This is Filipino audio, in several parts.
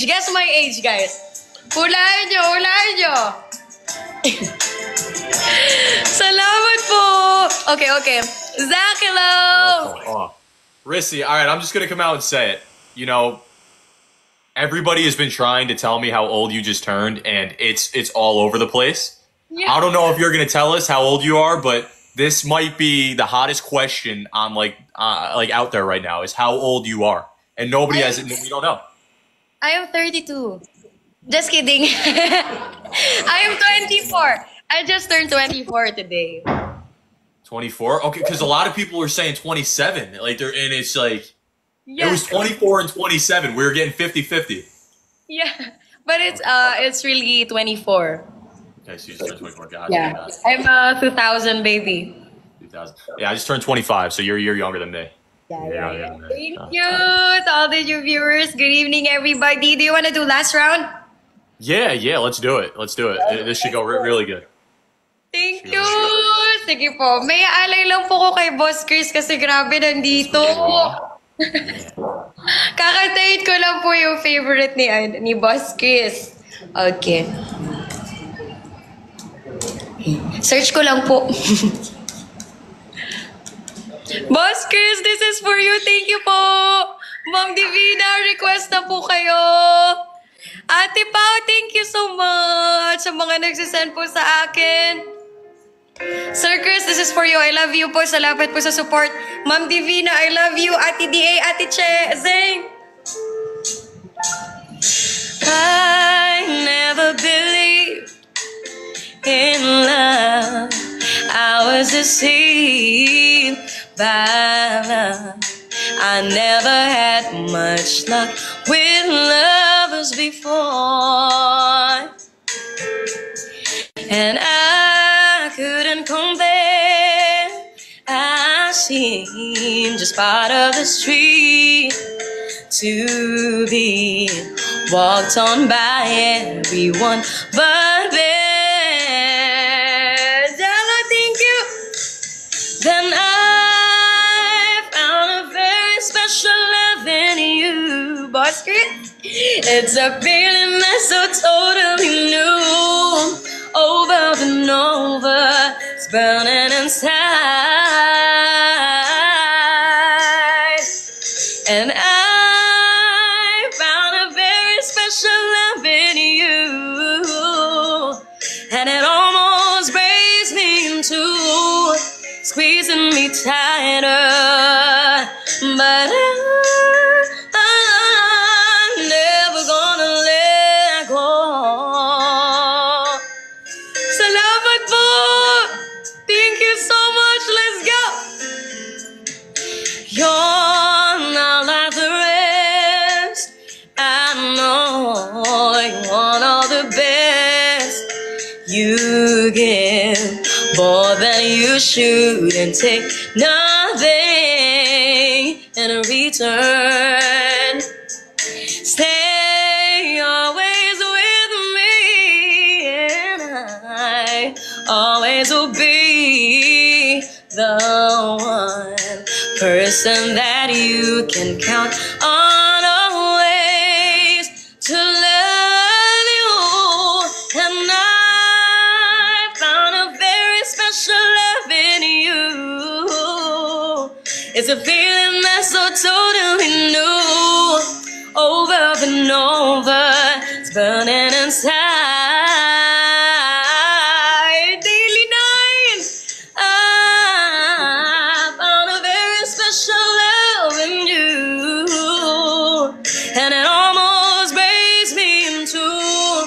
age. Guess my age, guys. Hulaan nyo. Salamat po. Okay. Zach, hello. Oh. Rissy, all right, I'm just going to come out and say it. You know, everybody has been trying to tell me how old you just turned, and it's all over the place. Yeah. I don't know if you're going to tell us how old you are, but this might be the hottest question on like out there right now is how old you are. And nobody has it. We don't know. I am 32. Just kidding. I am 24. I just turned 24 today. 24? Okay, because a lot of people are saying 27. Like they're and it's like Yeah. it was 24 and 27. We were getting 50-50. Yeah. But it's really 24. Okay, so you just turned 24. God, Yeah. God. I'm a 2000 baby. 2000. Yeah, I just turned 25, so you're a year younger than me. Yeah. Thank you to all the new viewers. Good evening, everybody. Do you want to do last round? Yeah, let's do it. This should go really good. Thank you! Sige po. May alay lang po ko kay Boss Chris kasi grabe nandito. Kakatayin ko lang po yung favorite ni Boss Chris. Okay. Search ko lang po. Boss Chris, this is for you. Thank you po. Ma'am Divina, request na po kayo. Ate Pao, thank you so much sa mga nagsisend po sa akin. Sir Chris, this is for you. I love you po. Salamat po sa support. Ma'am Divina, I love you. Ate D.A., Ate Che, Zeng. I never believed in love. I was deceived by love. I never had much luck with lovers before, and I couldn't compare. I seemed just part of the street to be walked on by everyone but there. Della, thank you. Then I found a very special love in you, Boss Chris. It's a feeling that's so totally new. Over and over, it's burning inside. And I found a very special love in you, and it almost breaks me in two, squeezing me tighter, but I'm never gonna let go. Salamat po! Thank you so much. Let's go! You're not like the rest. I know you want all the best. You give more than you should and take nothing in return. Stay always with me, and I always will be the one person that you can count on always to love you. And I found a very special love in you. It's a feeling that's so totally new. Over and over, it's burning inside. Daily night, I found a very special love in you, and it almost breaks me in two,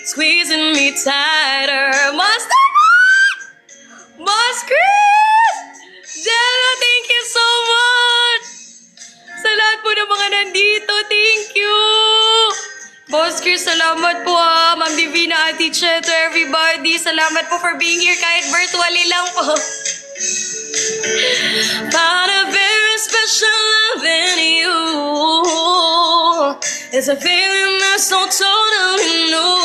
squeezing me tighter. Boss Chris! Jella, thank you so much! Sa lahat po ng mga nandito, thank you! Boss Chris, salamat po ha. Ma'am Divina, Ate Che, to everybody. Salamat po for being here kahit virtually lang po. Found a very special love in you. It's a feeling that's so totally new.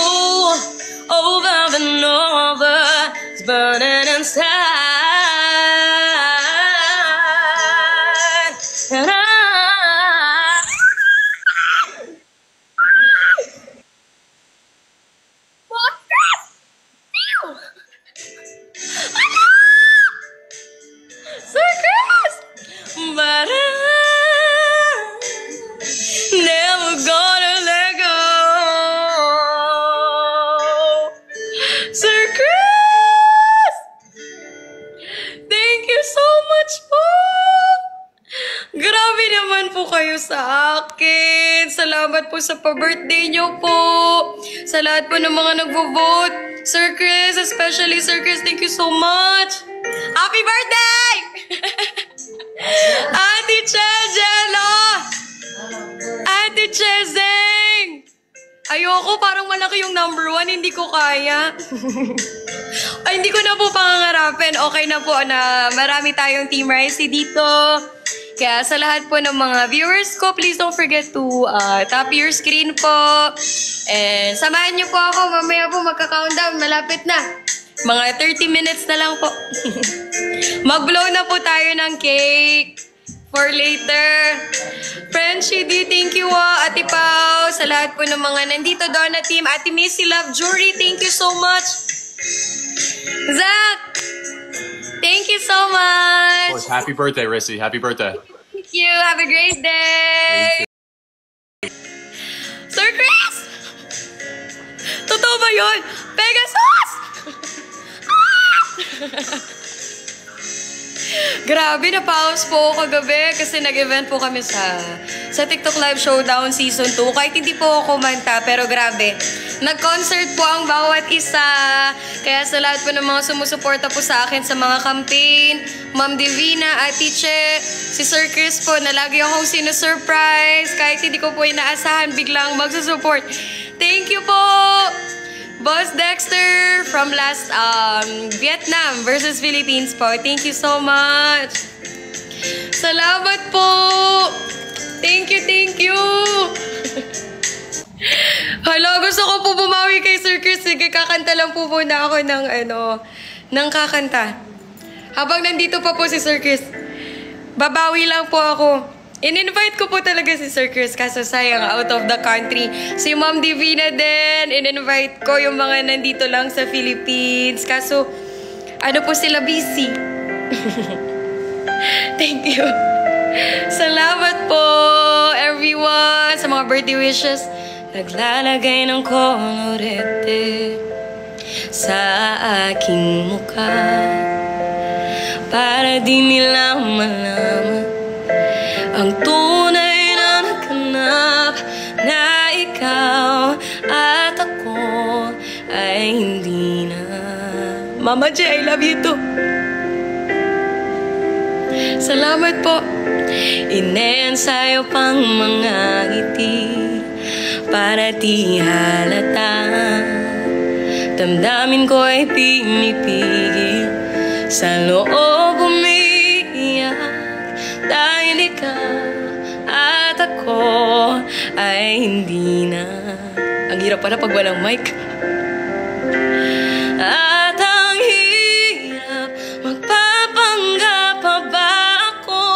Over and over, it's burning inside. And akin. Salamat po sa pa-birthday niyo po. Sa lahat po ng mga nagvo-vote. Sir Chris, especially Sir Chris, thank you so much. Happy birthday! Ate Chejelo! Ate Chezeng! Ayoko, parang malaki yung number 1, hindi ko kaya. Ay, hindi ko na po pangangarapin. Okay na po na marami tayong Team Ricey dito. Kaya sa lahat po ng mga viewers ko, please don't forget to tap your screen po. And samahan niyo po ako. Mamaya po magka-countdown. Malapit na. Mga 30 minutes na lang po. Mag-blow na po tayo ng cake for later. Frenchie D, thank you Ate Pao. Sa lahat po ng mga nandito doon na team. Ate Missy Love Jury, thank you so much. Zach, thank you so Of much. course, happy birthday, Rissy. Happy birthday. Thank you. Have a great day. Sir Chris! Totoo ba yun? Pegasus! Grabe, na-pause po kagabi kasi nag-event po kami sa TikTok Live Showdown Season 2. Kahit hindi po ako kumanta, pero grabe. Nag-concert po ang bawat isa. Kaya sa lahat po ng mga sumusuporta po sa akin sa mga campaign, Ma'am Divina, Ate Che, si Sir Chris po na lagi akong sinusurprise. Kahit hindi ko po inaasahan, biglang magsusupport. Thank you po! Boss Dexter from last Vietnam versus Philippines po. Thank you so much. Salamat po. Thank you, thank you. Hala, gusto ko po bumawi kay Sir Chris. Sige, kakanta lang po muna ako ng kakanta. Habang nandito pa po si Sir Chris, babawi lang po ako. In-invite ko po talaga si Sir Chris kaso sayang out of the country. Si Ma'am Divina din, in-invite ko yung mga nandito lang sa Philippines. Kaso, ano po sila busy. Thank you. Salamat po, everyone, sa mga birthday wishes. Naglalagay ng kolorete sa aking mukha para di nila malaman ang tunay na naghanap na ikaw at ako ay hindi na. Mama J, I love you too. Salamat po. Inensayo pang mga ngiti para di halata. Damdamin ko ay pinipigil sa loob umiiyak dahil ikaw at ako ay hindi na. Ang hirap pala pag walang mic. At ang hirap, magpapanggap pa ba ako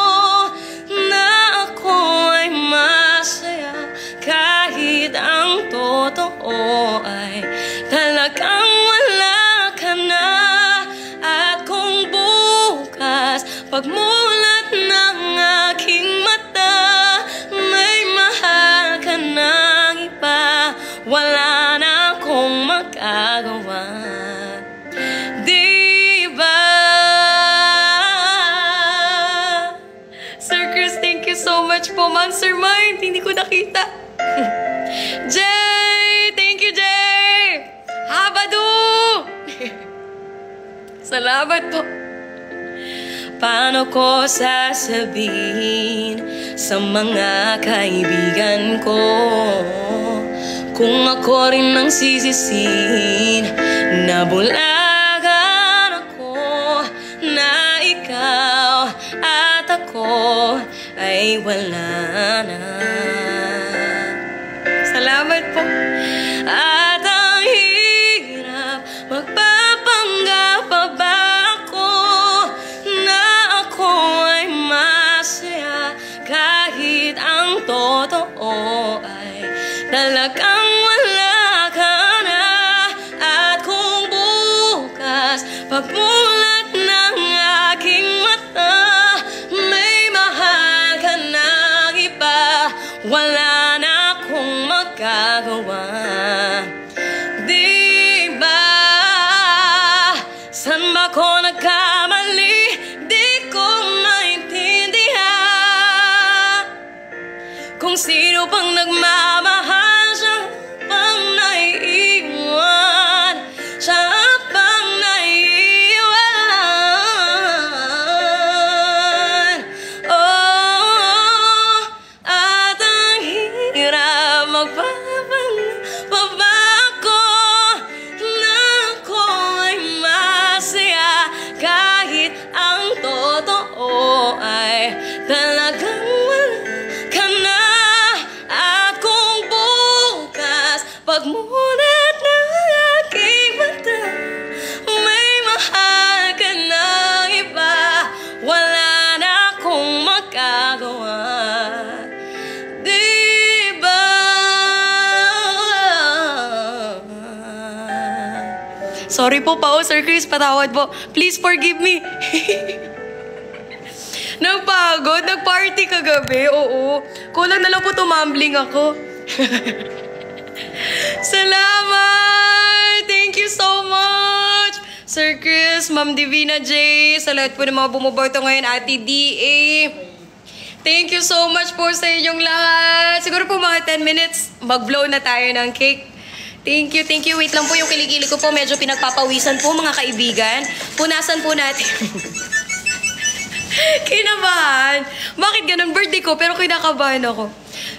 na ako ay masaya kahit ang totoo ay talagang wala ka na. At kung bukas pagmulat ng aking mata may mahal ka ng iba, wala na akong magagawa. Diba? Sir Chris, thank you so much po. Mastermind, hindi ko nakita. Jay! Thank you, Jay! Habadu! Salamat po. Paano ko sasabihin sa mga kaibigan ko kung ako rin ang sisisihin na bulagan ako, na ikaw at ako ay wala na. Salamat po. At ang hirap, magpapanggap pa ba ako na ako ay masaya kahit ang totoo ay talagang wala ka na. At kung bukas pagmulat ng aking mata may mahal ka ng iba, wala na akong magagawa. Diba? San ba ko nagkamali? Di ko maintindihan kung sino Sino pang nagmamahal, siya pang naiiwan, siya pang naiiwan. Oh, at ang hirap magpapako na ako ay masaya kahit ang totoo ay talagang wala ka na. At kung bukas pagmulat ng aking mata may mahal ka ng iba, wala na akong magagawa. Diba? Sorry po, Pao, Sir Chris, patawad po. Please forgive me. Nagpagod, nagparty kagabi, oo. Kulang na lang po tumambling ako. Salamat! Thank you so much! Sir Chris, Ma'am Divina J, sa lahat po ng mga bumuboto ngayon, Ate D.A. Thank you so much po sa inyong lahat. Siguro po mga 10 minutes, mag-blow na tayo ng cake. Thank you, thank you. Wait lang po, yung kilikili ko po, medyo pinagpapawisan po mga kaibigan. Punasan po natin. Kinabahan. Bakit ganun? Birthday ko, pero kinakabahan ako.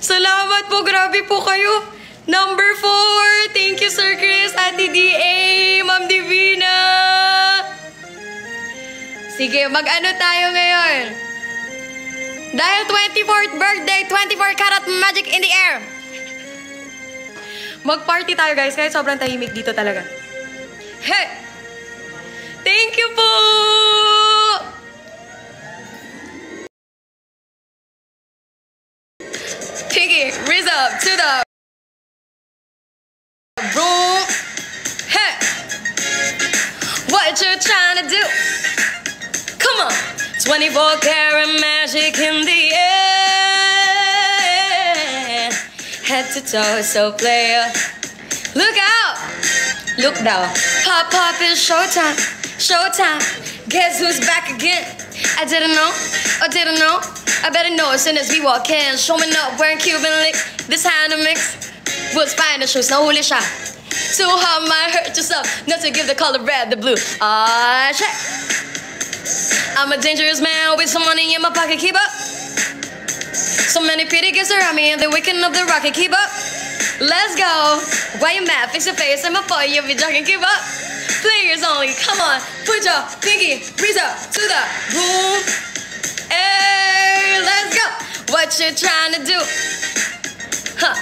Salamat po, grabe po kayo. Number 4, thank you Sir Chris, Ate D.A, Ma'am Divina. Sige, mag-ano tayo ngayon? Dahil 24th birthday, 24 karat magic in the air. Mag-party tayo guys, kahit sobrang tahimik dito talaga. Hey! Thank you po! Piggy, raise up to the room. Hey! What you trying to do? Come on! 24 karat magic in the air. Head to toe, so player. Look out! Look down. Pop, pop, it's showtime. Showtime. Guess who's back again? I didn't know. I didn't know. I better know as soon as we walk in. Showing up wearing Cuban links. This hand to mix was fine to show. Nahuli siya. Too hard might hurt yourself. Not to give the color red, the blue. Ah, check. I'm a dangerous man with some money in my pocket. Keep up. So many pretty girls around me and they're waking up the rocket. Keep up. Let's go. Why you mad? Fix your face. I'm a boy. You'll be jogging. Keep up. Players only. Come on. Put your pinky raise up to the room. Hey, let's go. What you trying to do? Huh.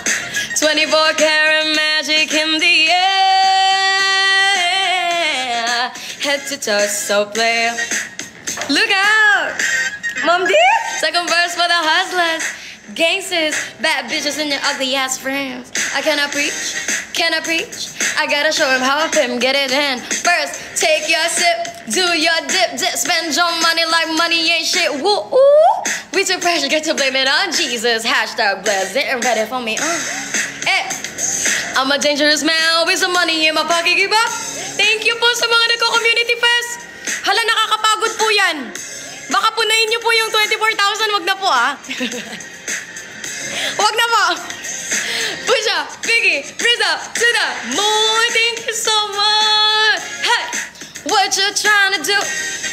24 karat magic in the air. Head to toe, so player. Look out. Mom dear. Second verse for the hustlers. Gangsters, bad bitches and your ugly ass friends. I cannot preach, I gotta show him how I pimp, get it in. First, take your sip, do your dip, spend your money like money ain't shit. Woo, ooh. We took pressure, get to blame it on Jesus. Hashtag blessed, and ready for me. Hey, I'm a dangerous man with some money in my pocket, keep up. Thank you po sa mga nagko-community fest. Hala, nakakapagod po yan. Baka punayin niyo po yung 24,000, wag na po ah. Wag na po. Push up, Biggie, raise up to the moon. Thank you so much. Hey, what you trying to do?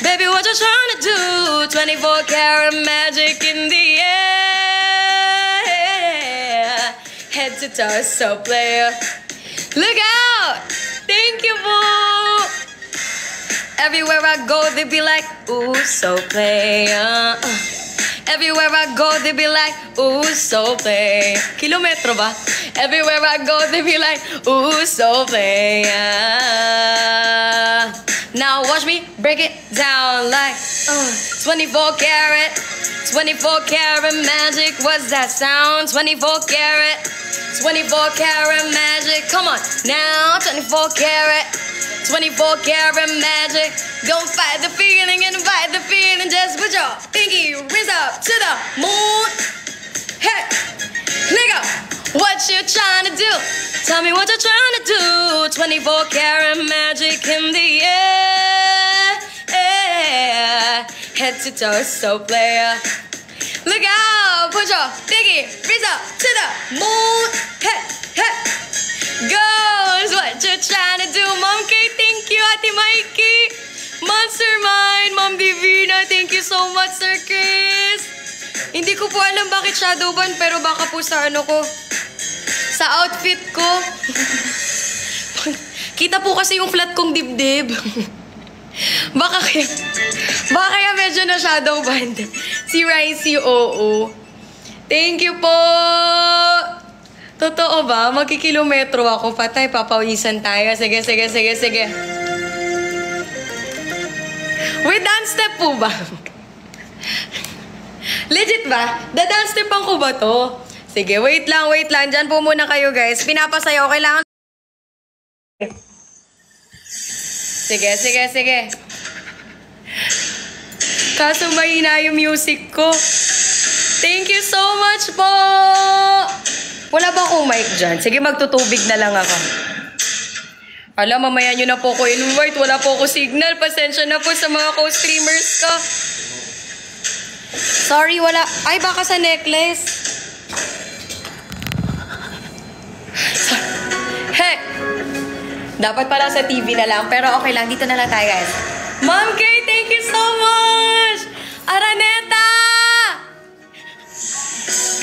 Baby, what you trying to do? 24 karat magic in the air. Head to toe, so player. Look out. Thank you, boo. Everywhere I go, they be like, ooh, so player. Everywhere I go, they be like, ooh, so play. Kilometro ba? Everywhere I go, they be like, ooh, so play. Now watch me break it down like 24 karat, 24 karat magic. What's that sound? 24 karat, 24 karat magic. Come on, now 24 karat. 24 karat magic. Don't fight the feeling, invite the feeling. Just put your pinky raise up to the moon. Hey, nigga, what you trying to do? Tell me what you're trying to do. 24 karat magic in the air. Head to toe, so player. Look out, put Mojo, Biggie, Rizzo, to the moon. Hey, hey. Goes what you trying to do, Mom K, thank you, Ate Mikey. Monster Mind, Mom Divina, thank you so much, Sir Chris. Hindi ko po alam bakit shadow ban, pero baka po sa ano ko, sa outfit ko. Kita po kasi yung flat kong dibdib. baka kaya medyo na shadow ban. Si Ricey, oo. Thank you po. Totoo ba? Magkikilometro ako. Patay, papawisan tayo. Sige. With dance step po ba? Legit ba? Da-dance stepan ko ba to? Sige, wait lang. Diyan po muna kayo, guys. Pinapasayaw. Kailangan... Sige. Kaso mahina yung music ko. Thank you so much po! Wala ba akong mic dyan? Sige, magtutubig na lang ako. Alam, mamaya nyo na po ko invite. Wala po ako signal. Pasensya na po sa mga co-streamers ko. Sorry, wala. Ay, baka sa necklace. Hey! Dapat pala sa TV na lang. Pero okay lang. Dito na lang tayo, guys. Mom Kay, thank you so much! Araneta!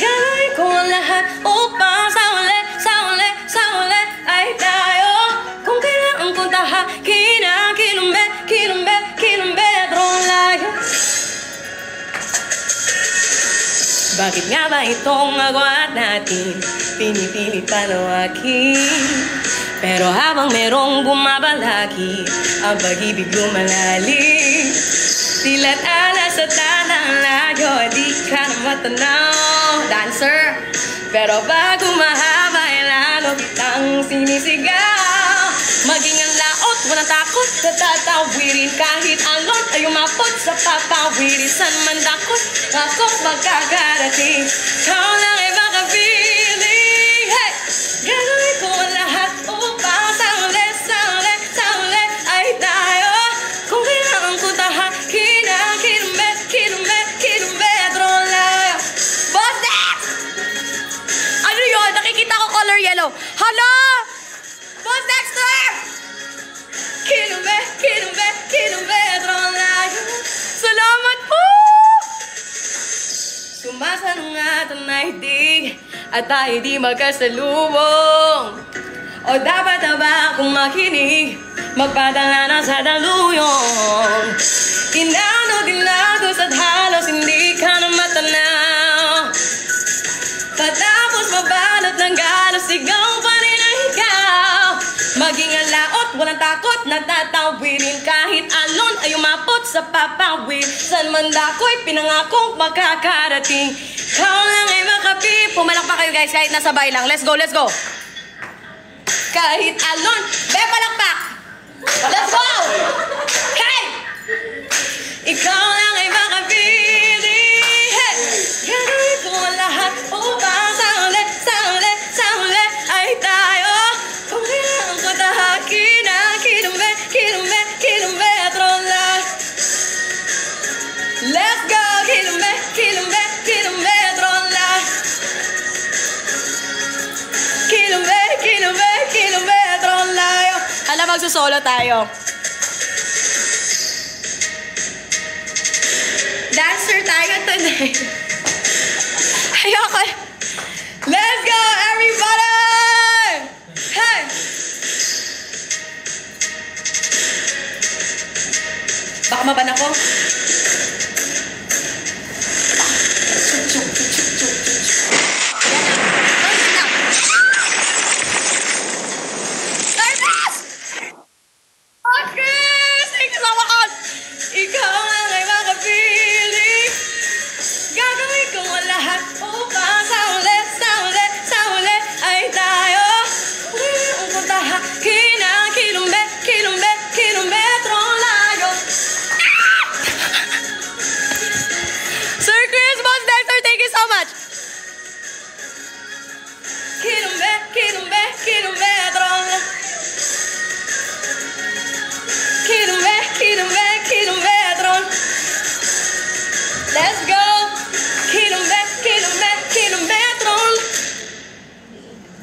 Gawin ko lahat upang sa uli ay tayo. Kung kailangan kong tahakin ang kilometrong layo. Bakit nga ba itong agwat natin pinipili palawakin? Pero habang merong bumabalaki ang pag-ibig lumalalim. Tila't alas sa tanang layo, di ka na matanaw, dancer. Pero bago mahaba ay lalo kitang sinisigaw. Maging ang laot, walang takot, natatawirin kahit alon ay umapot sa papawirin. San man dakot, ako't magkakarating. Ikaw lang ay makapiling. Hey! Gagawin ko lahat upang sa uli ay tayo. Kung kailangan ko tahakin ang kilometro layo. Boss Dex! Ano yun? Nakikita ko color yellow. Hala! Boss Dexter! Kilometro layo. Salamat po! Sumasanong at ang nahidig at tayo di magkasalubong. O dapat na ba akong makinig, magpadala na sa daluyong. Inagos at halos hindi ka na matanaw. Patapos mabalot ng galos, sigaw pa rin ang ikaw. Maging ang laot, walang takot, natatawirin kahit alon ay umapot sa papawid. San man dako'y pinangakong makakarating. Ikaw lang ay makapi. Pumalakpak kayo guys, kahit nasabay lang. Let's go. Kahit alon, palakpak. Let's go! Hey! Ikaw lang ay makapili. Hey! Gagawin ko lahat upang sa uli ay tayo. Kung kailangan ko tahakin ang kilometro lang. Let's go! Kilometro lang. Kilometro layo. Hala, magsusolo tayo. Dancer tayo tonight. Ayoko. Let's go, everybody! Hey! Baka maban ako? Ikaw ang ay makapili. Gagawin ko lahat upang sa uli ay tayo. Kung kung tahakin ang kilometro layo.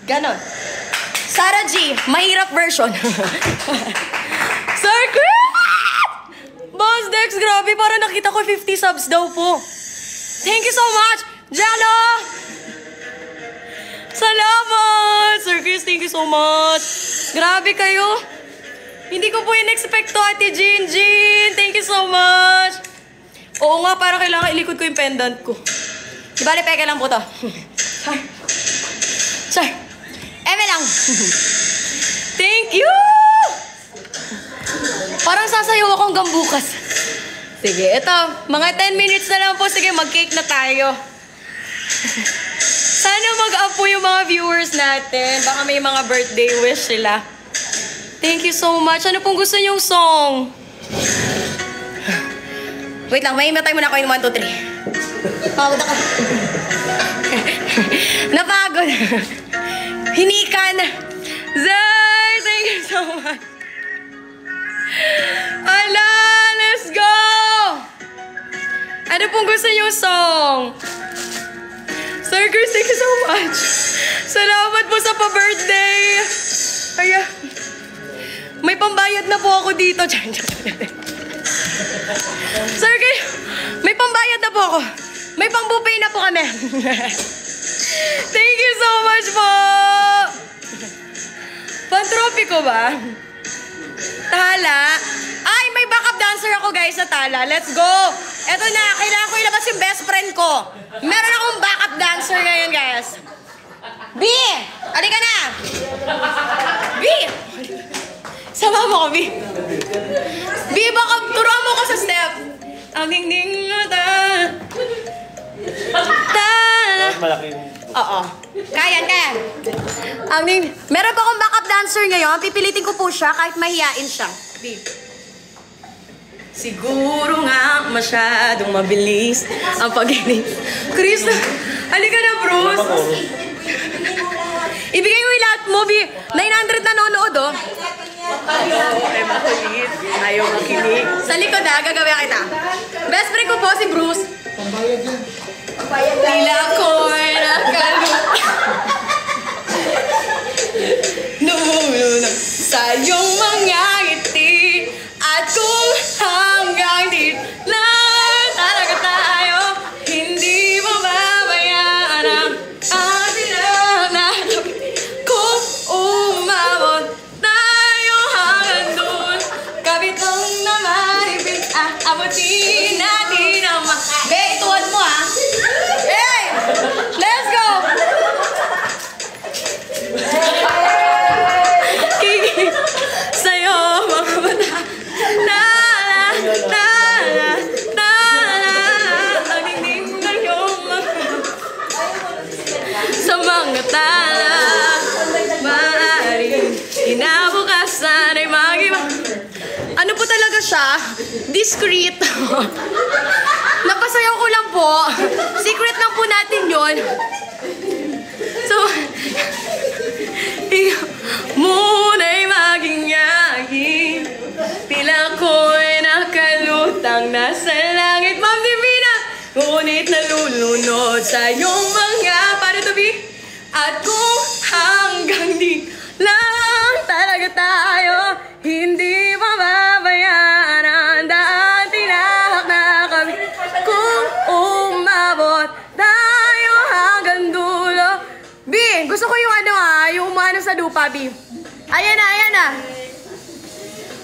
Ganon. Sarah G, mahirap version. Sir Chris! Boss Dex, grabe. Para nakita ko 50 subs daw po. Thank you so much. Jano! Salamat! Sir Chris, thank you so much. Grabe kayo. Hindi ko po in-expect to, Ate Jinjin. Thank you so much. Oo nga, para kailangan ilikod ko yung pendant ko. Di bali, peke lang po to. Sir. Eme lang. Thank you! Parang sasayaw ako hanggang bukas. Sige, ito. Mga 10 minutes na lang po. Sige, mag-cake na tayo. Sana mag-up po yung mga viewers natin. Baka may mga birthday wish sila. Thank you so much. Ano pong gusto niyong song? Wait lang, may imatay muna ako yung 1, 2, 3. Pagod ako. Napagod. Hinikan. Zay, thank you so much. Ala, let's go! Ano pong gusto niyong song? Sir Chris, thank you so much. Salamat po sa pa-birthday. Kaya, may pambayad na po ako dito. Sir Chris, may pambayad na po ako. May pang-buffet na po kami. Thank you so much po. Pantrophy ko ba? Tala. Ay, may backup dancer ako guys sa Tala. Let's go. Eto na, kailangan ko ilabas yung best friend ko. Meron akong backup dancer ngayon guys. B! Halika na! B! Sama mo ko, B. B, baka turuan mo ko sa step. Ang ding-ding na ta. Malaking... Oo. Kaya. Ang ding... Meron pa akong backup dancer ngayon. Pipilitin ko po siya kahit mahiyain siya. B. Siguro nga masyadong mabilis ang pag-inig. Chris, halika na, Bruce. Ibigay mo yung lahat mo, B. 900 nanonood, oh. Ay, makulit. Ayaw makinig. Sa likod, ha? Gagawin kita. Best friend ko po, si Bruce. Tila ko'y nakalupa. Nulunod sa iyong mga ngiti. At kung hanggang di lang talaga tayo, hindi mo babayaan ang ating na kung umabot tayo hanggang dun. Kabitong na maibig, abutin natin ang Be, ituwan mo ha. Hey! Let's go! Kiki, sa'yo mga bata. Ang dingding ng iyong sa mga tala. Maaaring kinabukasan ay mag-iba. Ano po talaga siya? Discreet. Napasayaw ko lang po. Secret lang po natin yun. So, ikaw muna'y maging yagin. Tila ko'y nakalutang nasa langit. Ma'am Divina, ngunit nalulunod sa iyong mga paritubi. At kung hanggang di lang talaga tayo, hindi mababayaan ang daan tinahak na kami. Kung umabot tayo hanggang dulo. B, gusto ko yung ano yung umano sa lupa, B. Ayan na.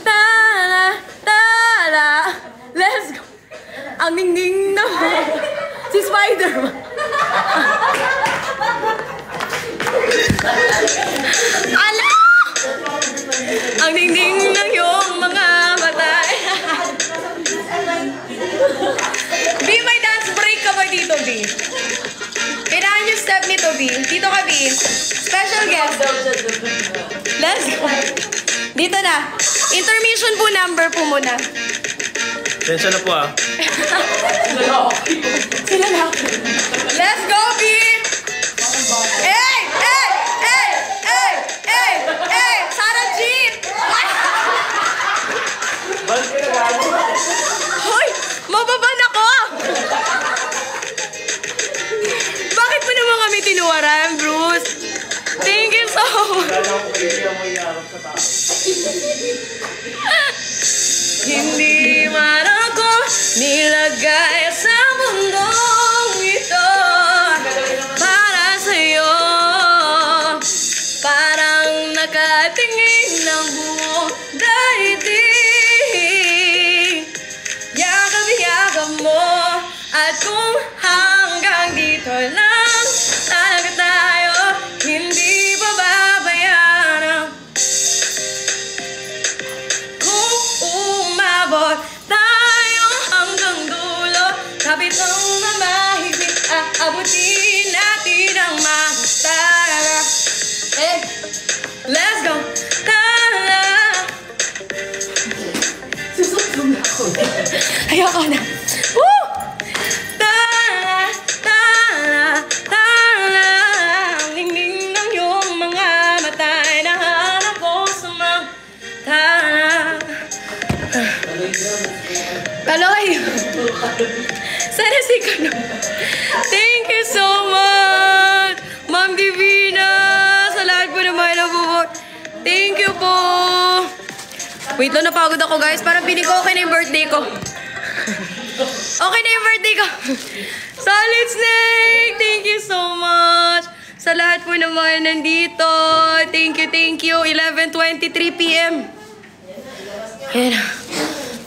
Tala, tala, let's go. Ang dingding na si Spider-Man. Ala! Ang dingding ng iyong mga mata. B, may dance break ka ba dito, B? Kailangan yung step nito, B. Dito ka, B. Special guest. Let's go. Dito na. Intermission po number po muna. Tensya na po ah. Sila na. Let's go, B! Hey! Sarah G! Hoy! Mababan ako! Bakit mo naman kami tinuwaran, Bruce? Thank you Hindi man ako nilagay sa mundong ito para sa'yo. Parang nakatingin ng buong daigdig. Yakap-yakap mo at kung hanggang dito lang talaga tayo, hindi pa babayaran. Kung umabot tayo hanggang dulo, kapit ang mamahigit, aabutin natin ang magtara. Let's go! Tara! Susok na ako. Ayoko na. Woo! Tara! Tara! Tara! Ang ningning ng iyong mga mata ay nahanap ko sa mga tara. Kaloy! Sana si Kaloy. Thank you so much! Ma'am Divina! Sa lahat po naman na bubot. Thank you po! Wait lang, napagod ako guys. Parang piling ko okay na yung birthday ko. Okay na yung birthday ko. Solid Snake! Thank you so much! Sa lahat po naman nandito. Thank you. 11:23 p.m. Ayan na.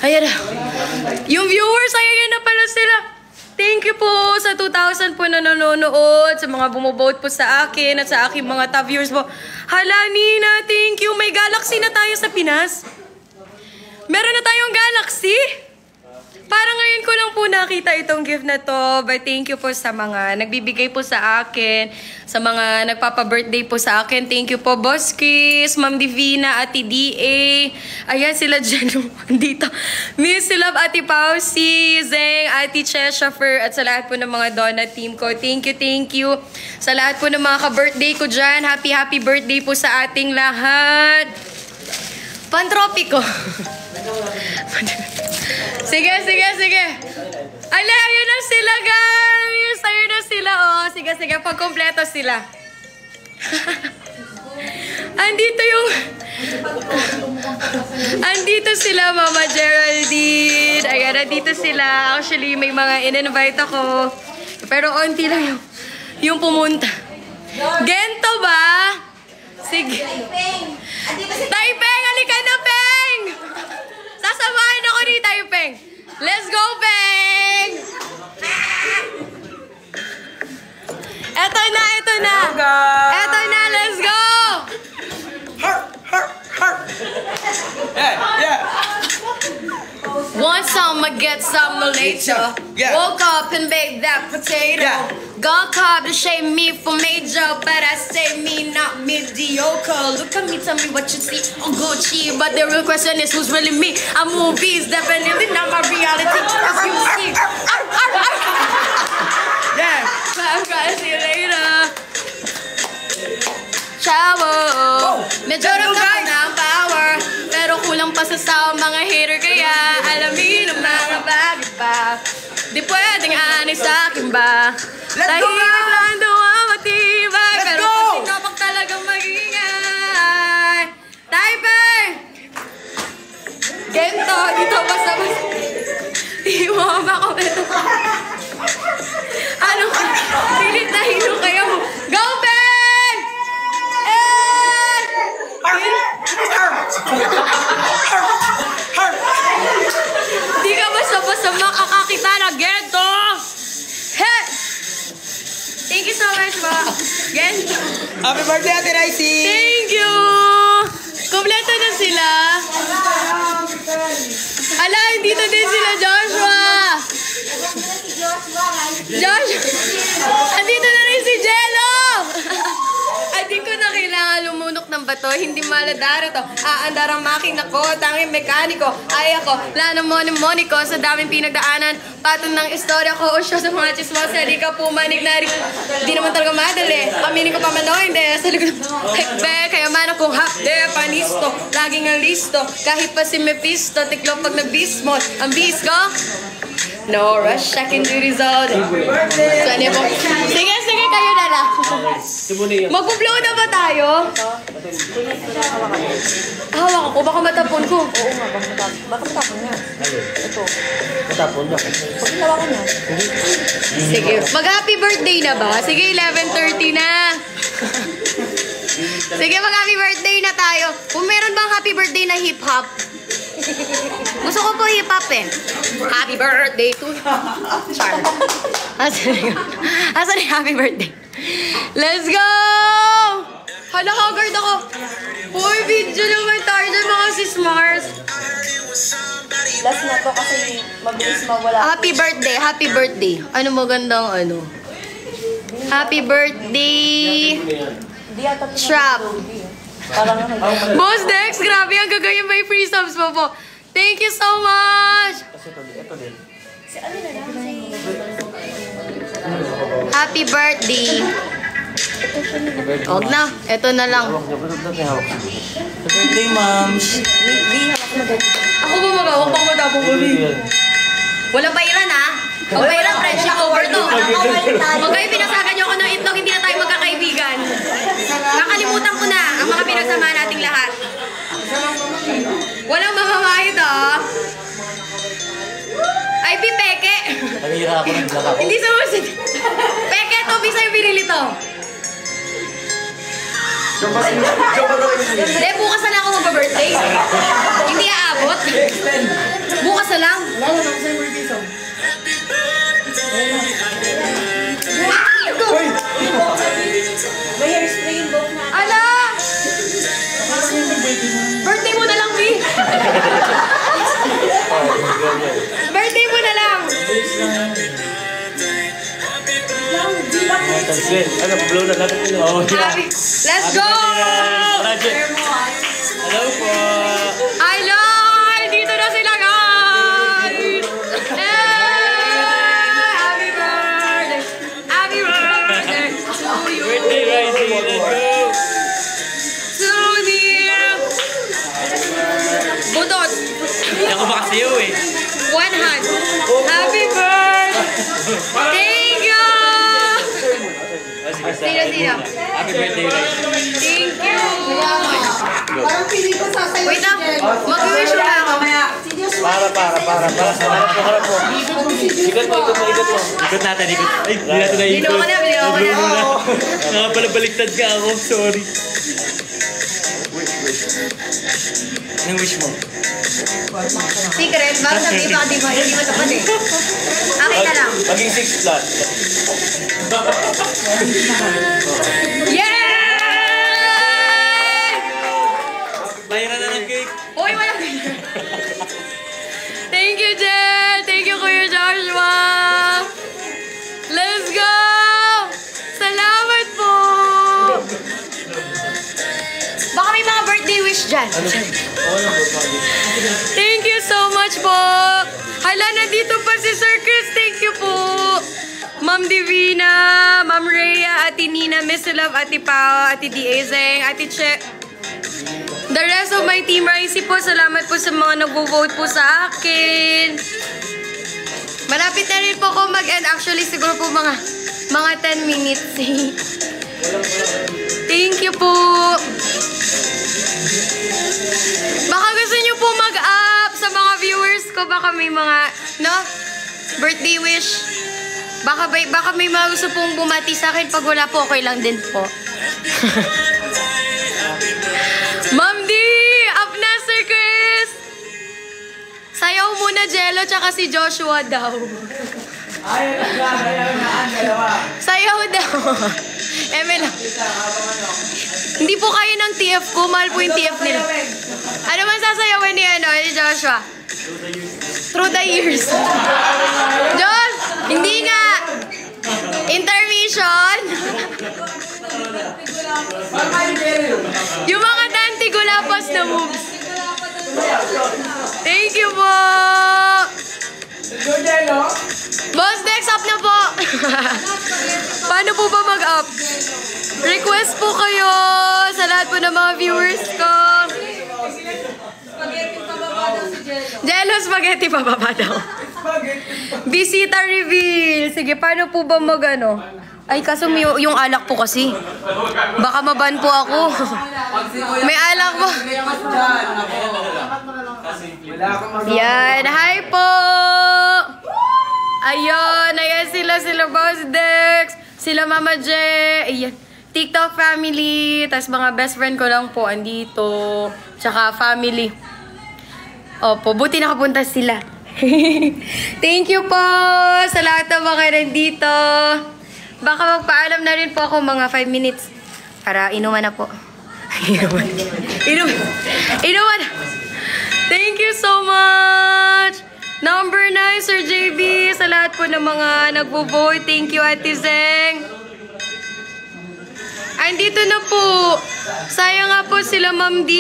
Ayan na. Yung viewers, ayan na pala sila. Thank you po sa 2,000 po na nanonood, sa mga bumobote po sa akin at sa aking mga top viewers po. Hala, Nina, thank you. May Galaxy na tayo sa Pinas. Meron na tayong Galaxy. Parang ngayon ko lang po nakita itong gift na to. But thank you po sa mga nagbibigay po sa akin, sa mga nagpapa-birthday po sa akin. Thank you po, Boss Chris, Ma'am Divina, Ate D.A. Ayan sila dyan dito. Miss Love, Ate Pausi, Zeng, Ate Cheshaffer, at sa lahat po ng mga donut team ko. Thank you. Sa lahat po ng mga ka-birthday ko dyan. Happy birthday po sa ating lahat. Pantropiko. Sige. Ala, ayun na sila, guys. Ayun na sila, oh. Sige. Pagkompleto sila. Andito sila, Mama Geraldine. Ayan, nandito sila. Actually, may mga in-invite ako. Pero onti lang yung pumunta. Gento ba? Sige. Taipeng, halika na, Peng! Sasamahan ako ni Taipeng. Let's go, Peng! Eto na. Eto na, let's go! Yeah. Want some, I get some later. Yeah. Woke up and baked that potato. Yeah. God called to shame me for major, but I say me not mediocre. Look at me, tell me what you see on Gucci, but the real question is who's really me? I'm movies, definitely not my reality. As you see, Yeah. I'm gonna see you later. Ciao! Medyo ramdam ng power, pero kulang pa sa sound mga hater, kaya alamin ang mga bagay pa. Di pwedeng anay sa akin ba? Let's go, Tahimik lang doon matibay, Let's pero go! pag sinapag talagang magingay. Taipei! Gento, dito basta-basta. Di mo ako ito. Ano ka? Pilit na hino kayo. Go, Ben! Di ka basta-basta makakakita na Gento! Hey! Thank you so much, ma. Gento. Happy birthday, Ate Ricey! Thank you! Kompleto na sila. Ala, dito din sila, Joshua! Andito na rin si Jello! Di ko na kailangan lumunok ng bato, hindi maladaro to. Aandar ang makina ko, tanging mekaniko. Ay ako, lano moni ko sa daming pinagdaanan. Patong ng istorya ko, o siya sa mga chismosa. Di ka pumanig na rin. Di naman talaga madali. Aminin ko pa man o hindi. Sa likod hekbe, kaya man akong hakde, panisto. Laging ang listo, kahit pa si Mephisto. Tiklo pag nag-bismol, ang bis ko. No rush, I can do this all day. Sige. kayo na lang. Simuli yun. Mag-blow na ba tayo? Hawak ako, baka matapon ko. Oo nga, baka matapon nga. Ayun. Ito. Matapon na. Pag hinawakan niya. Sige, mag-happy birthday na ba? Sige, 11:30 na. Sige, mag-happy birthday na tayo. Kung meron bang happy birthday na hip-hop? Gusto ko po hip-hop eh. Happy birthday to you. Char. Asan yung happy birthday? Let's go! Hala, haggard ako. Uy, video naman tayo dyan mga sis Mars. Last na to kasi mabilis mawala. Happy birthday, happy birthday. Ano magandang ano? Happy birthday. Hindi yata Trap. Parang ano. Boss Dex, grabe ang gagawin may free subs mo po. Thank you so much. Kasi ito din. Happy birthday. Huwag na, ito na lang. Happy birthday, moms. Ako ba magawak pang matapong ulit? Walang bayaran ha? Ang bayaran, friendship over to. Huwag kayo pinasagan niyo ako ng itlog, hindi na tayo magkakaibigan. Nakalimutan ko na ang mga pinagsama nating lahat. Walang mamamahid ha? Ay, peke. Nangira ako ng lakap. Hindi sumusid. Peke, to, bisa yung binili to. Hindi, bukas na lang ako mag-birthday. Hindi aabot. Bukas na lang. May hairspray yung buhok na. Ala! Birthday mo na lang, B. Birthday mo na lang. Ano, blow na natin yun. Oh, yeah. Happy. Let's go! Hello po. Hello! Dito na sila, guys! Happy birthday! Happy birthday to you! Birthday, Rising. Let's go. To dear! Budot! Hindi ako makasayaw eh. One hand. Happy birthday! Thank you! Sino? Happy birthday, Rising. Thank you! Parang pili ko sasayaw. Wait lang, mag-wish na ako. Para. Harap mo. Ikot mo. Ikot natin, ikot. Ay, hindi natin na ikot. Bilo ko na. Nga pala baliktad ka ako. Sorry. Anong wish mo? Secret, baka sabihin baka di mo, hindi mo tapad eh. Akin na lang. Maging 6 plus. Yay! Bayaran na ng cake. Uy, wala. Thank you, Jen. Thank you, Kuya Joshua. Let's go! Salamat po! Baka may mga birthday wish dyan. Thank you so much po. Hala, nandito pa si Sir Chris. Thank you po. Ma'am Divina, Ma'am Rhea, Ate Nina, Miss Love, Ate Pao, Ate Diezeng, Ate Che. The rest of my team, Ricey po, salamat po sa mga nag-vote po sa akin. Malapit na rin po ako mag-end. Actually, siguro po mga 10 minutes. Thank you po. Baka gusto niyo po mag-up sa mga viewers ko. Baka may mga, birthday wish. Baka may mga gusto pong bumati sa akin. Pag wala po, okay lang din po. Ma'am D! Up na, Sir Chris! Sayaw muna, Jello, tsaka si Joshua daw. Sayaw daw. Lang. Hindi po kayo ng TF ko. Mahal po yung TF nila. Ano man sasayawin ni Joshua? Through the years. Josh! Hindi nga! Intermission! Yung mga Dante Gulapas na moves. Thank you po! Boss Dex, up na po! Paano po ba mag-up? Request po kayo sa lahat po ng mga viewers ko. Jello, spaghetti pababa daw. Bisita reveal. Sige, paano po ba Ay, kaso yung alak po kasi. Baka maban po ako. May alak po. Yan. Hi po! Ayun. Ayan sila Boss Dex. Sila Mama J. Ayan. TikTok family. Tapos mga best friend ko lang po. Andito. Tsaka family. Opo. Buti nakapunta sila. Thank you po sa lahat ng mga nandito. Baka magpaalam na rin po ako mga 5 minutes. Para inuman na po. Inuman. Thank you so much. Number 9, Sir JB. Sa lahat po ng mga nagbo-vote. Thank you, Ate Zeng. Andito na po. Sayang nga po sila, Ma'am D.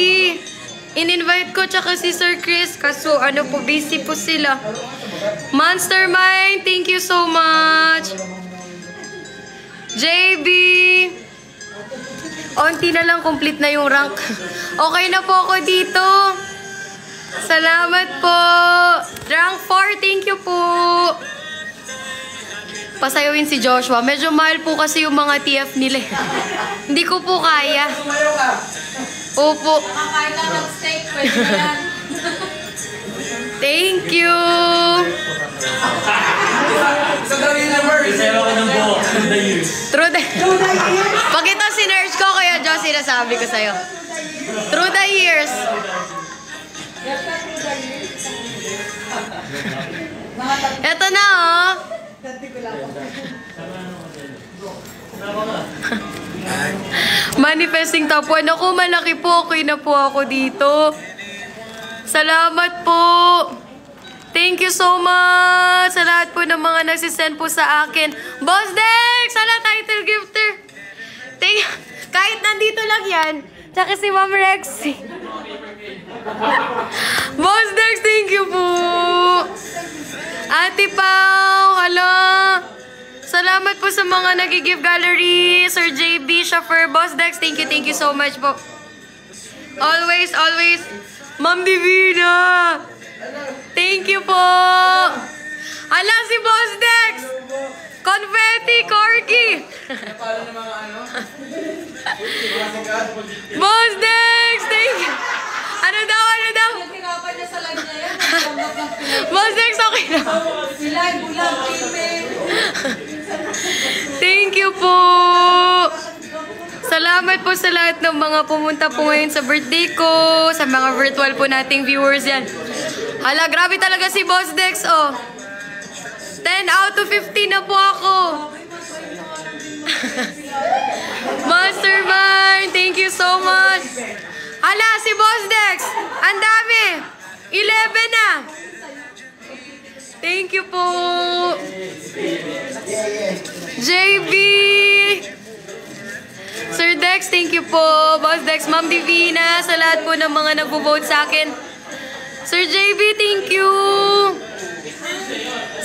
In-invite ko tsaka si Sir Chris. Kaso ano po, busy po sila. Monstermind, thank you so much. JB. Onti na lang, complete na yung rank. Okay na po ako dito. Salamat po. Rank 4, thank you po. Pasayawin si Joshua. Medyo mahal po kasi yung mga TF nila. Hindi ko po kaya. Opo. Kakain lang ng steak, pwede yan. Thank you. Through the... Pakita sinerge ko, Kuya Joss, sinasabi ko sa'yo. Through the years. Eto na, oh. Manifesting top 1. Ako, malaki po. Okay na po ako dito. Salamat po. Thank you so much sa lahat po ng mga nagsisend po sa akin. Boss Dex! Ala, title gifter. Kahit nandito lang yan. Tsaka si Ma'am Rexy. Boss Dex, thank you po. Ate Pao, hala. Salamat po sa mga nag-give gallery. Sir JB, Shaffer, Boss Dex, thank you so much po. Always, always. Ma'am Divina. Thank you po. Hala, si Boss Dex. Confetti, Corky. Boss Dex, thank you. Ano daw? Hirapan niya sa live niya yan. Boss Dex, okay na. Live, bulang, email. Thank you po. Salamat po sa lahat ng mga pumunta po ngayon sa birthday ko, sa mga virtual po nating viewers yan. Hala, grabe talaga si Boss Dex, oh. 10 out of 15 na po ako. Mastermind, thank you so much. Hala, si Boss Dex, ang dami. 11 na. Thank you po. JB. Sir Dex, thank you po. Boss Dex, Ma'am Divina, sa lahat po ng mga nagvo-vote sa akin. Sir JB, thank you.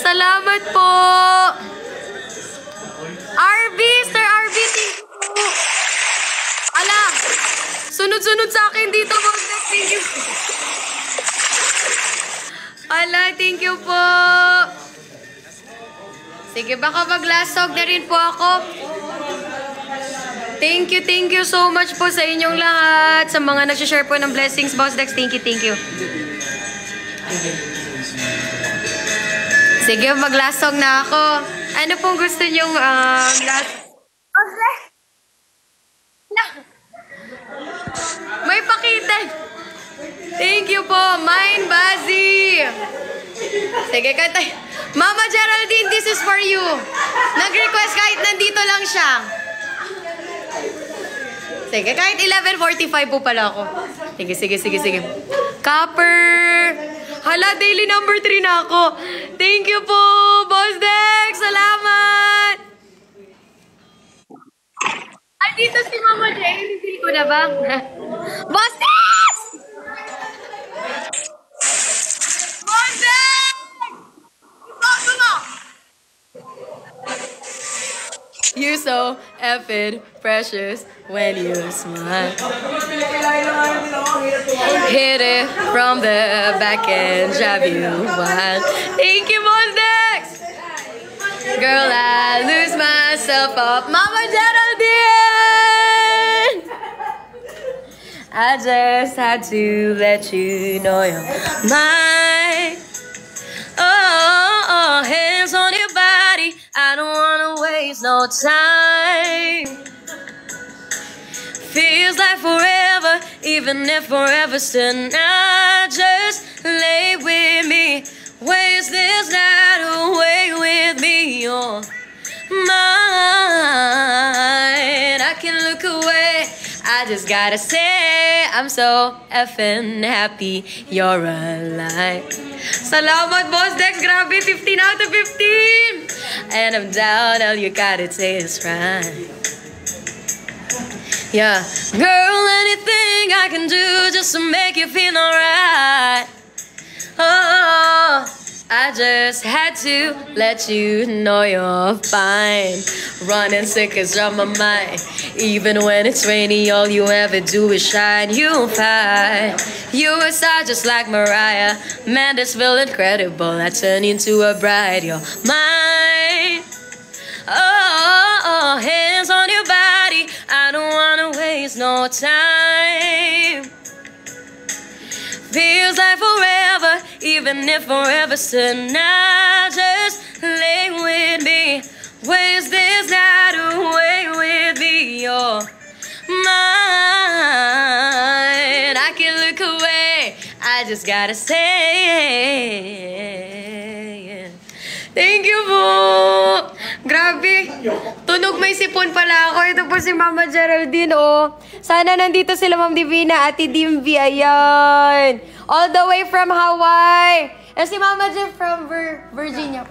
Salamat po. RB, Sir RB, thank you po. Ala, sunod-sunod sa akin dito, Boss Dex, thank you. Ala, thank you po. Sige, baka mag-last song na rin po ako. Thank you so much po sa inyong lahat. Sa mga nag-share po ng blessings, Boss Dex, thank you. Sige, mag-last song na ako. Ano pong gusto nyong last? Boss Dex! May pakitan! Thank you po, Mine Bazi! Sige, kantay. Mama Geraldine, this is for you. Nag-request kahit nandito lang siya. Sige, kahit 11:45 po pala ako. Sige. Copper. Hala, daily number 3 na ako. Thank you po, Boss Dex. Salamat. Andito si Mama Jay. Hindi ko na ba? Boss Dex! Boss Dex! Ipagod mo! You're so effing precious when you smile. Hit it from the back and drive you wild. Thank you, Boss Dex! Girl, I lose my myself up. Mama Geraldine! I just had to let you know you're mine. Oh, hands on your body. I don't wanna waste no time. Feels like forever, even if forever's tonight. Just lay with me. Waste this night away with me. You're mine. I can look away. I just gotta say, I'm so effing happy you're alive. Salamat, Boss Dex. Grabe, 15 out of 15. And I'm down, all you gotta say is right. Yeah, girl, anything I can do just to make you feel alright. Oh, I just had to let you know you're fine. Running sick is on my mind. Even when it's rainy, all you ever do is shine. You'll find you a star just like Mariah. Man, this feel incredible. I turn into a bride. You're mine. Oh, hands on your body. I don't wanna waste no time. Feels like forever, even if forever's tonight. Just lay with me. Waste this night away with me. You're mine. I can look away. I just gotta say. Thank you po. Grabe. Tunog may sipon pala ako. Ito po si Mama Geraldine, oh. Sana nandito sila, Ma'am Divina, Ate Dimvi, ayan. All the way from Hawaii. And si Mama Jeff from Virginia.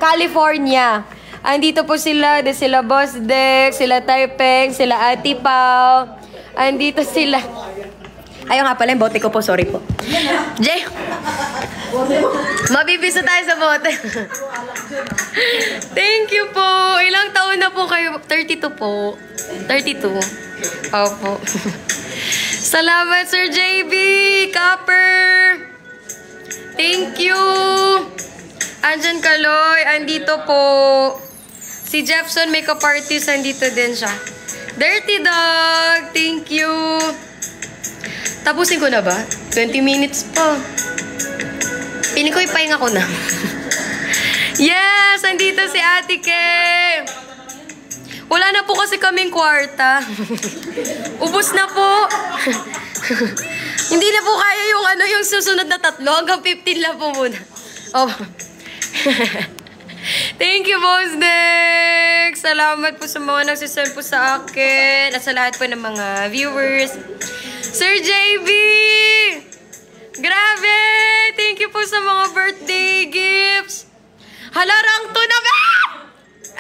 California. Andito po sila. Sila Boss Dex, sila Taipeng, sila Ate Pao. Andito sila. Ayun nga pala, yung bote ko po. Sorry po. Jay, mabibisa tayo sa bote. Thank you po. Ilang taon na po kayo? 32 po. 32. Opo. Salamat, Sir JB. Copper. Thank you. Andyan Kaloy. Andito po. Si Jeffson Makeup Artist. Andito din siya. Dirty Dog. Thank you. Tapusin ko na ba? 20 minutes pa. Pini ko ipahinga ko na. Yes! Andito si Ate Ke. Wala na po kasi kaming kwarta. Ubus na po. Hindi na po kaya yung susunod na 3. Hanggang 15 lang po muna. Oh. Thank you, Boss Dex. Salamat po sa mga nagsisend po sa akin. At sa lahat po ng mga viewers. Sir JB! Grabe! Thank you po sa mga birthday gifts. Hala, rank 2 na ba?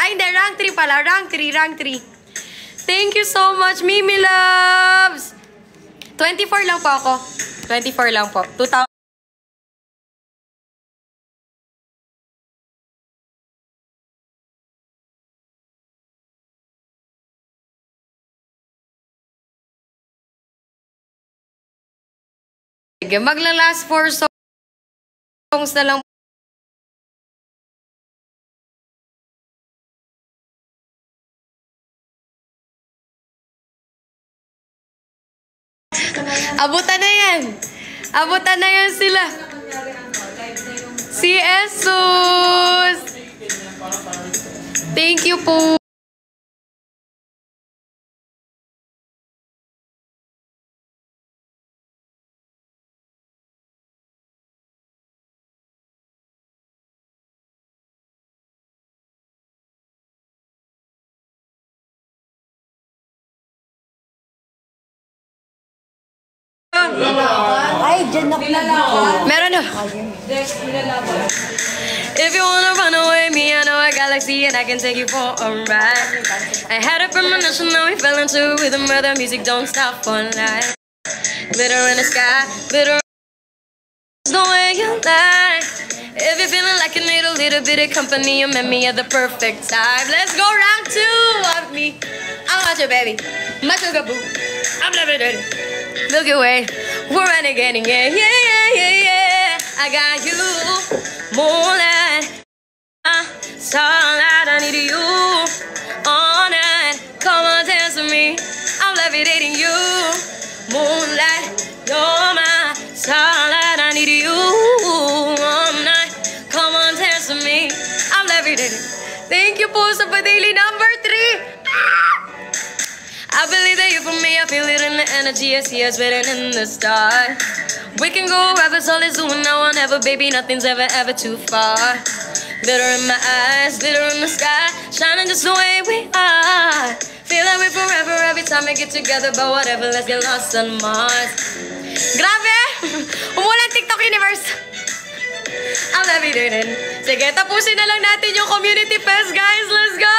Ay, hindi. Rank 3 pala. Rank 3. Thank you so much, Mimi Loves. 24 lang po ako. 24 lang po. 2,000. Magla-last 4 songs na lang. Abutan na yan. Abutan na yan sila. Si Jesus. Thank you po. Ay, dyan ako nagdito. Meron na. If you wanna run away, me, I know a galaxy and I can take you for a ride. I had a premonition, now we fell into rhythm where the music don't stop for life. Glitter in the sky, glitter the way you lie. If you're feeling like you need a little bit of company, you met me at the perfect time. Let's go round 2 of me. I'm not your baby, my sugar boo. I'm loving it. Look away, we're renegading, yeah, yeah, yeah, yeah, yeah. I got you, moonlight, starlight, I need you. levitating you. Moonlight, you're my starlight. I need you all night. Come on, dance with me. I'm levitating. Thank you po sa pa-daily number 3. I believe that you're for me. I feel it in the energy. I see us written in the stars. We can go wherever all is doing now and ever, baby. Nothing's ever, ever too far. Glitter in my eyes, glitter in the sky, shining just the way we are. Feel that way forever every time we get together, but whatever, let's get lost on Mars. Grabe! Umulan TikTok universe! I'm levitating. Sige, tapusin na lang natin yung community fest, guys. Let's go!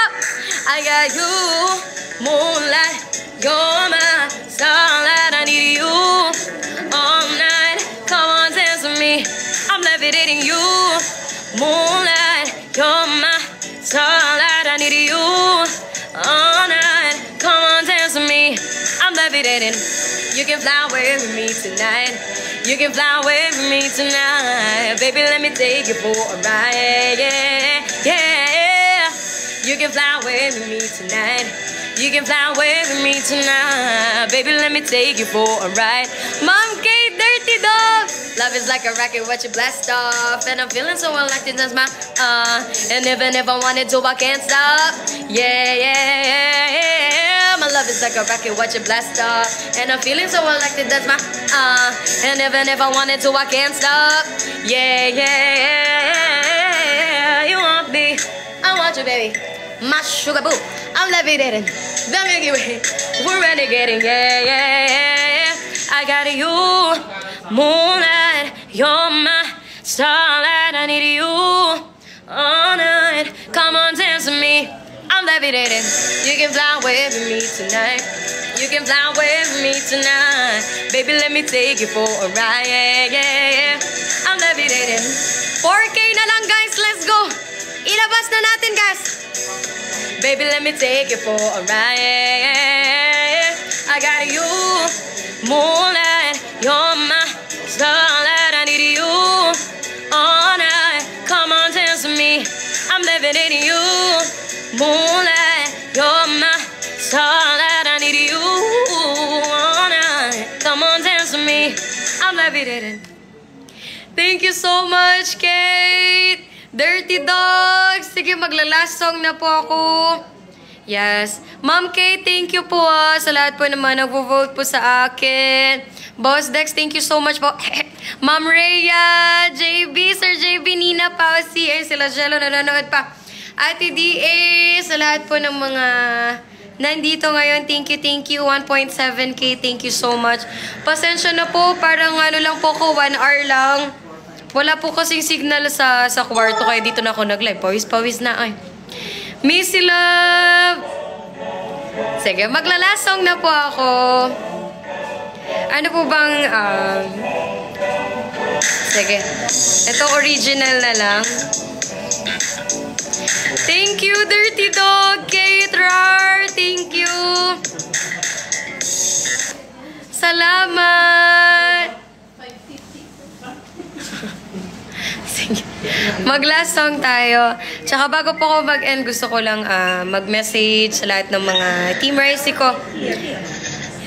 I got you, moonlight, you're my starlight. I need you all night. Come on, dance with me. I'm levitating you, moonlight, you're my starlight. I need you all night. Come on, dance with me. I'm levitating. You can fly away with me tonight. You can fly away with me tonight. Baby, let me take you for a ride. Yeah, yeah. You can fly away with me tonight. You can fly away with me tonight. Baby, let me take you for a ride. Mom K, Dirty Dog. Love is like a rocket, watch it blast off. And I'm feeling so elected, that's my and even if I wanted to, I can't stop. Yeah, yeah, yeah, yeah. My love is like a rocket, watch it blast off. And I'm feeling so elected, that's my and even if I wanted to, I can't stop. Yeah, yeah, yeah, yeah. You want me, I want you, baby. My sugar boo, I'm levitating. The Milky Way, we're renegading. Yeah, yeah, yeah, yeah. I got you, moonlight, you're my starlight. I need you all night. Come on, dance with me. I'm levitating. You can fly away with me tonight. You can fly away with me tonight. Baby, let me take you for a ride. Yeah, yeah, yeah. I'm levitating. 4K na lang, guys. Let's go. Ilabas na natin, guys. Baby, let me take you for a ride. Yeah, yeah, yeah. I got you, moonlight, you're my starlight. I need you all night. Come on, dance with me. I'm levitating you, moonlight, you're my starlight. I need you all night. Come on, dance with me. I'm levitating. Thank you so much, Kate. Dirty Dogs. Sige, magla-last song na po ako. Yes. Ma'am Kate, thank you po sa lahat po naman nagvo-vote po sa akin. Boss Dex, thank you so much po. Ma'am Rhea, JB, Sir JB, Nina, Pausi, sila Jello, nanonood pa. Ate DA, sa lahat po ng mga nandito ngayon, thank you, 1.7K, thank you so much. Pasensya na po, parang ano lang po ko, 1 hour lang. Wala po kasing signal sa kwarto, kaya dito na ako nag-live. Pawis na, ay. Missy Love! Sige, magla-last song na po ako. Ano po bang, sige. Ito original na lang. Thank you, Dirty Dog, Kate Rar. Thank you. Salamat. Sige. Mag-last song tayo. Tsaka bago po ako mag-end, gusto ko lang mag-message sa lahat ng mga Team Ricey ko.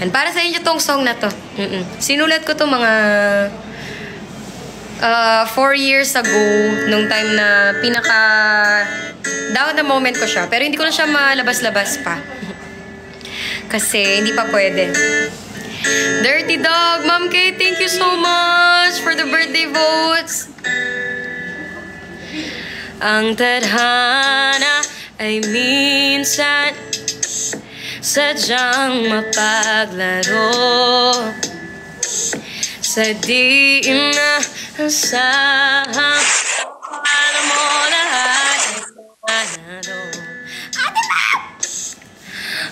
Yan, para sa inyo tong song na to. Sinulat ko to mga 4 years ago, nung time na pinaka down na moment ko siya. Pero hindi ko na siya malabas-labas pa. Kasi hindi pa pwede. Dirty Dog, Ma'am Kate, thank you so much for the birthday votes. Ang tadhana ay minsan sadyang mapaglaro sa di inaasahang alam mo lahat ay ano. Ate Ma'am!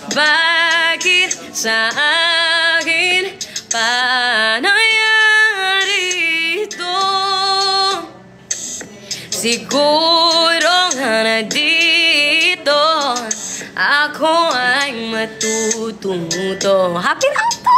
Bakit sa akin panayari ito? Siguro nga na dito ako ay matututo. Happy na ito!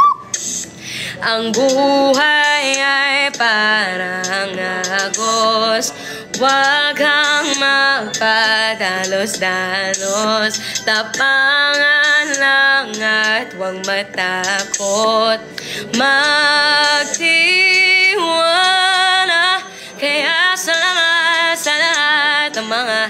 Ang buhay ay parang agos. Huwag kang magpadalos-dalos. Tapangan lang at huwag matakot magtiwala. Kaya salamat sa lahat ng mga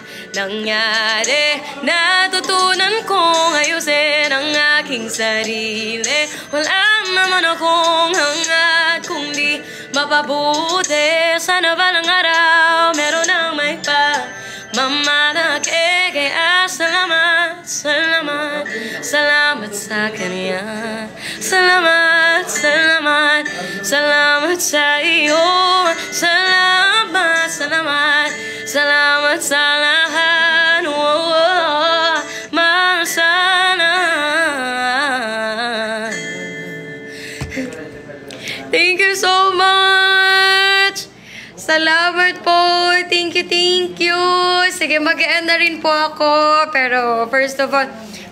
nangyari. Natutunan kong ayusin ang aking sarili. Wala naman akong hangad kung di mapabuti. Sana balang araw meron ang may pagmamalaki. Kaya salamat, salamat, salamat sa Kanya. Salamat, salamat, salamat sa iyo. Salamat, salamat, salamat sa lahat. Mahal sana. Thank you so much. Salamat po. Thank you, thank you. Sige, mag-end na rin po ako. Pero first of all,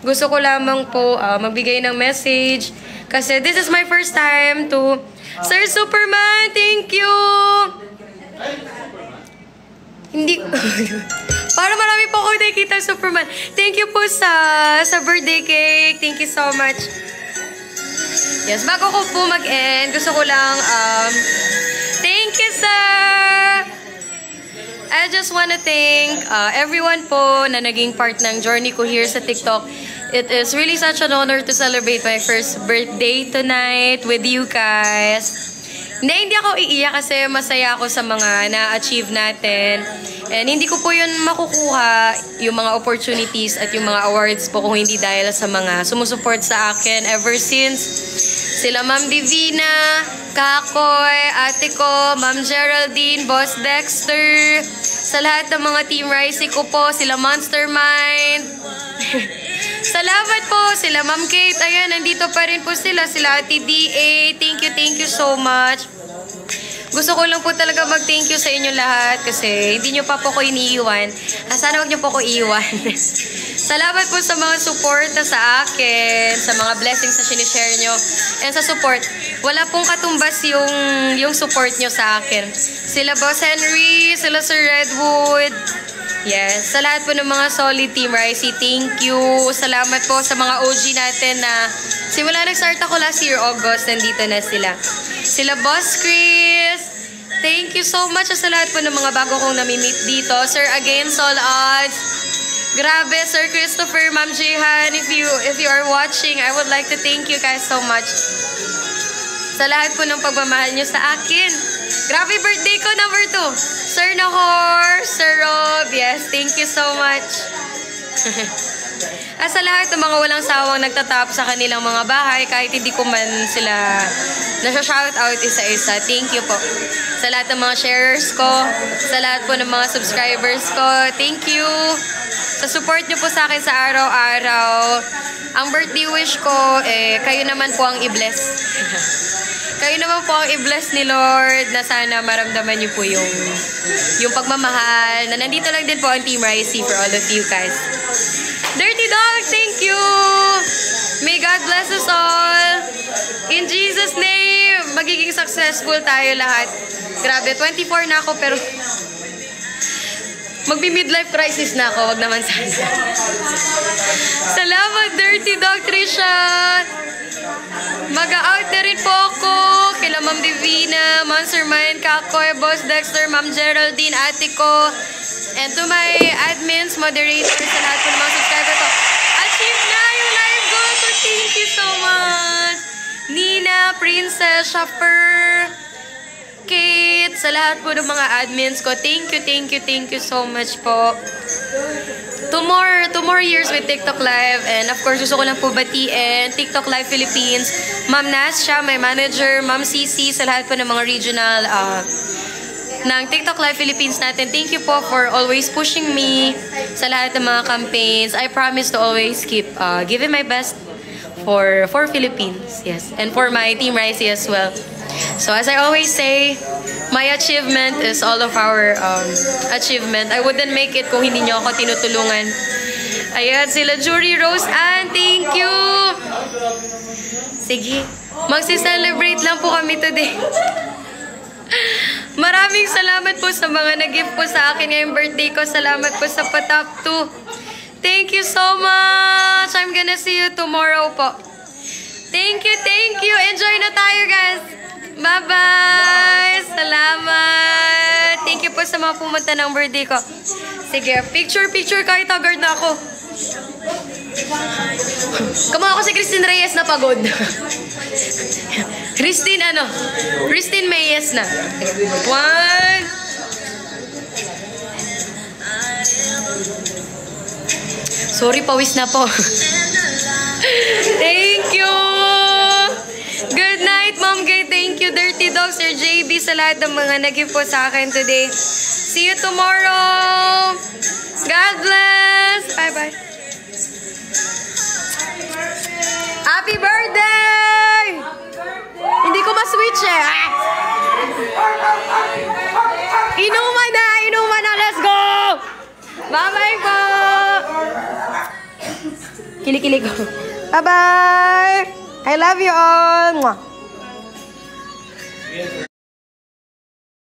gusto ko lamang po magbigay ng message. Kasi this is my first time to Sir Superman, thank you. Hindi para marami po ako nakikita Superman. Thank you po sa birthday cake. Thank you so much. Yes, bago ko po mag-end, gusto ko lang thank you, sir. I just wanna thank everyone po na naging part ng journey ko here sa TikTok. It is really such an honor to celebrate my first birthday tonight with you guys. Hindi ako iiyak kasi masaya ako sa mga na-achieve natin. And hindi ko po yun makukuha, yung mga opportunities at yung mga awards po kung hindi dahil sa mga sumusuport sa akin ever since. Sila Ma'am Divina, Kakoy, ate ko, Ma'am Geraldine, Boss Dexter, sa lahat ng mga Team Ricey ko po, sila Monster Mind. Salamat po, sila Ma'am Kate. Ayan, nandito pa rin po sila Ate DA. Thank you so much. Gusto ko lang po talaga mag-thank you sa inyo lahat kasi hindi nyo pa po ko iniiwan. Sana wag nyo po ko iiwan. Salamat po sa mga suporta sa akin, sa mga blessings na sinishare nyo, and sa support. Wala pong katumbas yung support nyo sa akin. Sila Boss Henry, sila Sir Redwood. Yes, sa lahat po ng mga solid Team Ricey, thank you. Salamat po sa mga OG natin na simula nag-start ako last year, August, nandito na sila. Sila Boss Chris, thank you so much sa lahat po ng mga bago kong nami-meet dito. Sir Against All Odds, grabe, Sir Christopher, Ma'am Jehan, if you are watching, I would like to thank you guys so much sa lahat po ng pagmamahal nyo sa akin. Grabe, birthday ko, number 2. Sir Nahor, Sir Rob, yes, thank you so much. At sa lahat ng mga walang sawang nagtatap sa kanilang mga bahay, kahit hindi ko man sila nasa-shoutout isa-isa, thank you po. Sa lahat ng mga sharers ko, sa lahat po ng mga subscribers ko, thank you. Sa support nyo po sa akin sa araw-araw. Ang birthday wish ko, kayo naman po ang i-bless. Kayo naman po ang i-bless ni Lord na sana maramdaman niyo po yung pagmamahal na nandito lang din po ang Team Ricey for all of you guys. Dirty Dog, thank you! May God bless us all. In Jesus' name, magiging successful tayo lahat. Grabe, 24 na ako pero magbi-midlife crisis na ako. Wag naman sana. Salamat, Dirty Dog Trisha! Mag-out na rin po ako kila Ma'am Divina, Monster Mind, Kakoy, Boss Dexter, Ma'am Geraldine, ate ko, and to my admins, moderators, sa lahat po ng mga subscriber ko. Achieve na yung live goal ko. Thank you so much. Nina, Princess, Shopper, Kate, sa lahat po ng mga admins ko. Thank you so much po. Two more years with TikTok Live, and of course gusto ko lang po batiin TikTok Live Philippines, Ma'am Nasha, my manager, Ma'am CC, sa lahat po ng mga regional ng TikTok Live Philippines natin. Thank you po for always pushing me sa lahat ng mga campaigns. I promise to always keep giving my best for Philippines, yes, and for my Team Ricey as well. So as I always say, my achievement is all of our achievement. I wouldn't make it kung hindi nyo ako tinutulungan. Ayan, sila Jury Rose Ann, thank you! Sige, magsi-celebrate lang po kami today. Maraming salamat po sa mga nag-gift po sa akin ngayong birthday ko. Salamat po sa patap 2. Thank you so much. I'm gonna see you tomorrow po. Thank you, thank you. Enjoy na tayo, guys. Bye-bye. Salamat. Thank you po sa mga pumunta ng birthday ko. Sige, picture kahit haggard na ako. Kama ako si Christine Reyes na pagod. Christine Mayes na. 1. Sorry, pawis na po. Thank you. Good night, Mom Gay. Thank you, Dirty Dog, Sir JB, sa lahat ng mga nag-give po sa akin today. See you tomorrow. God bless. Bye-bye. Happy birthday! Hindi ko ma-switch eh. Inuman na. Let's go! Bye-bye po! Kili-kili ko. Bye-bye! I love you all! Mwah.